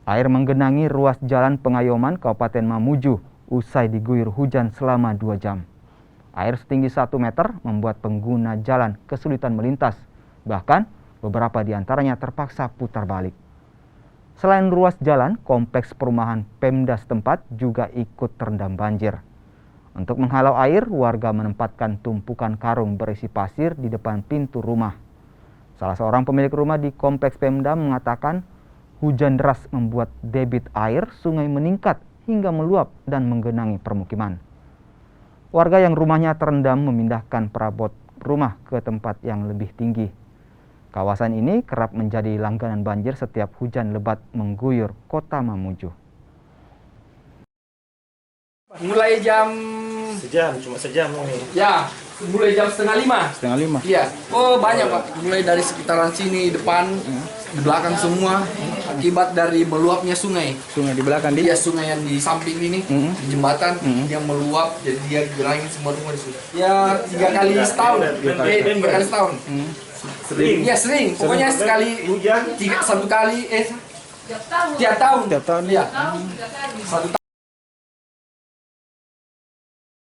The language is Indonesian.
Air menggenangi ruas jalan Pengayoman Kabupaten Mamuju usai diguyur hujan selama 2 jam. Air setinggi 1 meter membuat pengguna jalan kesulitan melintas. Bahkan beberapa di antaranya terpaksa putar balik. Selain ruas jalan, kompleks perumahan Pemda setempat juga ikut terendam banjir. Untuk menghalau air, warga menempatkan tumpukan karung berisi pasir di depan pintu rumah. Salah seorang pemilik rumah di kompleks Pemda mengatakan hujan deras membuat debit air sungai meningkat hingga meluap dan menggenangi permukiman. Warga yang rumahnya terendam memindahkan perabot rumah ke tempat yang lebih tinggi. Kawasan ini kerap menjadi langganan banjir setiap hujan lebat mengguyur kota Mamuju. Mulai jam cuma sejam ini. ya, mulai jam 4:30. 4:30. Iya. Oh, banyak, Pak. Mulai dari sekitaran sini, depan, di belakang semua akibat dari meluapnya sungai. Sungai di belakang Iya, sungai yang di samping ini, di jembatan yang meluap, jadi dia gerangin semua rumah di situ. Ya, 3 kali setahun. 3 kali setahun. Sering. Iya, sering. Pokoknya sekali hujan, 1 kali tiap tahun. Tiap tahun. Iya. 1 tahun.